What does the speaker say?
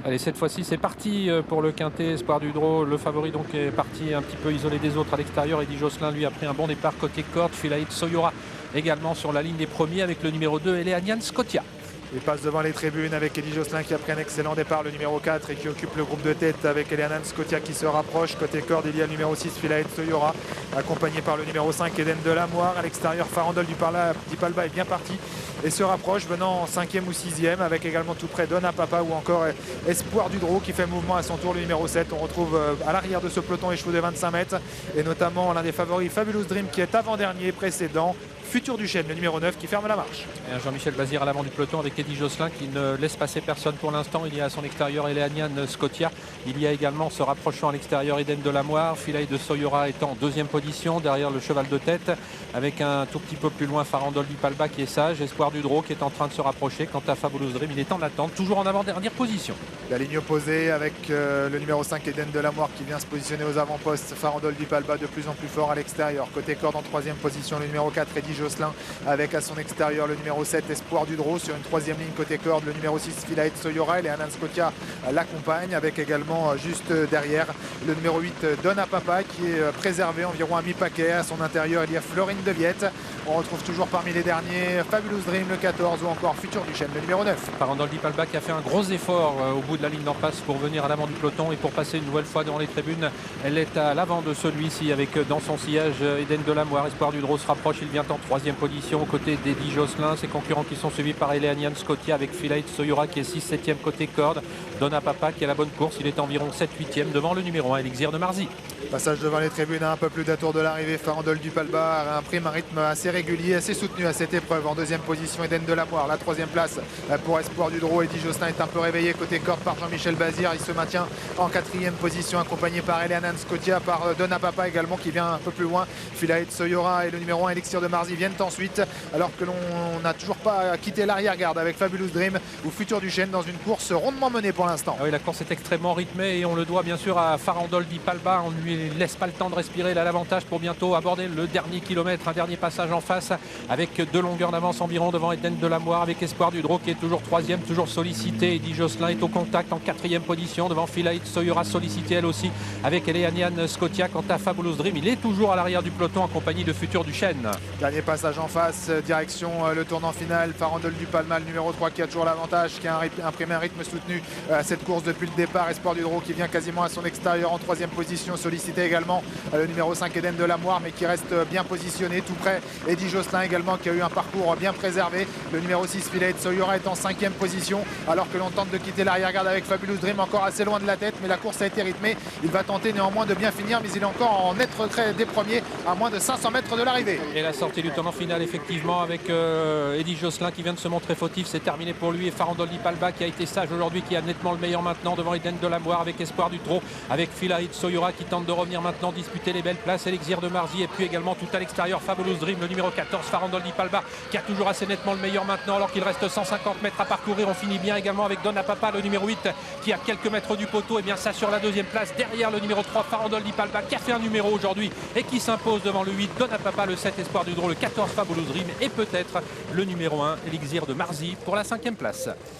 Allez, cette fois-ci, c'est parti pour le quintet. Espoir du Draw, le favori donc est parti un petit peu isolé des autres à l'extérieur. Eddie Josselin, lui, a pris un bon départ côté corde. Philaït Soyora également sur la ligne des premiers avec le numéro 2, Eleanian Scotia. Il passe devant les tribunes avec Eddie Josselin qui a pris un excellent départ, le numéro 4, et qui occupe le groupe de tête avec Eleanan Scotia qui se rapproche. Côté corde, il y a le numéro 6, Philaït Soyora, accompagné par le numéro 5, Eden Delamoire. À l'extérieur, Farandole du Palba est bien parti et se rapproche, venant en 5e ou 6e, avec également tout près Donna Papa ou encore Espoir du Draw qui fait mouvement à son tour, le numéro 7. On retrouve à l'arrière de ce peloton échoué de 25 mètres, et notamment l'un des favoris, Fabulous Dream, qui est avant-dernier précédent. Futur du Chêne, le numéro 9, qui ferme la marche. Jean-Michel Bazir à l'avant du peloton avec Eddie Josselin qui ne laisse passer personne pour l'instant. Il y a à son extérieur Eleanian Scotia. Il y a également, se rapprochant à l'extérieur, Eden Delamoire. Philaït de Soyora est en deuxième position derrière le cheval de tête, avec un tout petit peu plus loin Farandole du Palba qui est sage. Espoir du Draw qui est en train de se rapprocher. Quant à Fabulous Dream, il est en attente, toujours en avant-dernière position. La ligne opposée avec le numéro 5, Eden Delamoire, qui vient se positionner aux avant-postes. Farandole du Palba de plus en plus fort à l'extérieur. Côté corde en troisième position, le numéro 4, Eddie Josselin, avec à son extérieur le numéro 7, Espoir du Draw. Sur une troisième ligne côté corde, le numéro 6, Philaït Soyora, et Anan Scotia l'accompagne, avec également juste derrière le numéro 8, Donna Papa, qui est préservé environ à mi-paquet. À son intérieur, il y a Florine de Viette. On retrouve toujours parmi les derniers Fabulous Dream, le 14, ou encore Futur du Chêne, le numéro 9. Farandole du Palba qui a fait un gros effort au bout de la ligne d'en face pour venir à l'avant du peloton et pour passer une nouvelle fois devant les tribunes. Elle est à l'avant de celui-ci avec dans son sillage Eden Delamoire. Espoir du Draw se rapproche, il vient en troisième position aux côtés d'Eddie Josselin. Ses concurrents qui sont suivis par Eleanian Scotia avec Philaït Soyora qui est 6-7e côté corde. Donna Papa qui a la bonne course, il est environ 7-8e devant le numéro 1, Elixir de Marzy. Passage devant les tribunes à un peu plus d'un tour de l'arrivée. Farandole du Palba imprime un rythme assez régulier, assez soutenu à cette épreuve. En deuxième position, Eden Delamoire. La troisième place pour Espoir du Draw. Eddie Josselin est un peu réveillé côté corde par Jean-Michel Bazir. Il se maintient en quatrième position, accompagné par Eleanan Scotia, par Donna Papa également qui vient un peu plus loin. Philaït Soyora et le numéro 1, Elixir de Marzy, viennent ensuite, alors que l'on n'a toujours pas quitté l'arrière-garde avec Fabulous Dream ou Futur du Chêne dans une course rondement menée pour l'instant. Ah oui, la course est extrêmement rythmée et on le doit bien sûr à Farandole du Palba. On ne lui laisse pas le temps de respirer. Il a l'avantage pour bientôt aborder le dernier kilomètre, un dernier passage en face avec 2 longueurs d'avance environ devant Eden Delamoire, avec Espoir du Draw qui est toujours troisième, toujours sollicité. Eddie Josselin est au contact en quatrième position devant Philaït Soyora, sollicité elle aussi avec Eleanian Scotia. Quant à Fabulous Dream, il est toujours à l'arrière du peloton en compagnie de Futur du Chêne. Dernier passage en face, direction le tournant final. Farandole du Palma, le numéro 3, qui a toujours l'avantage, qui a imprimé un rythme soutenu à cette course depuis le départ. Espoir du Draw qui vient quasiment à son extérieur en troisième position, sollicité également le numéro 5, Eden Delamoire, mais qui reste bien positionné tout près. Eddie Josselin également qui a eu un parcours bien préservé. Le numéro 6, Philaït Soyora, est en cinquième position alors que l'on tente de quitter l'arrière-garde avec Fabulous Dream encore assez loin de la tête, mais la course a été rythmée. Il va tenter néanmoins de bien finir, mais il est encore en net retrait des premiers à moins de 500 mètres de l'arrivée. Et la sortie du tournant final effectivement avec Eddie Josselin qui vient de se montrer fautif, c'est terminé pour lui, et Farandole du Palba qui a été sage aujourd'hui, qui a nettement le meilleur maintenant devant Eden Delamoire, avec Espoir du Draw, avec Philaït Soyora qui tente de revenir maintenant, disputer les belles places, Elixir de Marzy, et puis également tout à l'extérieur Fabulous Dream, le numéro 14, Farandole du Palba qui a toujours assez nettement le meilleur maintenant alors qu'il reste 150 mètres à parcourir. On finit bien également avec Donna Papa, le numéro 8, qui a quelques mètres du poteau, et bien ça sur la deuxième place derrière le numéro 3, Farandole du Palba, qui a fait un numéro aujourd'hui et qui s'impose devant le 8, Donna Papa, le 7, Espoir du Draw, le 14, Fabulous Dream, et peut-être le numéro 1, Elixir de Marzy, pour la 5e place.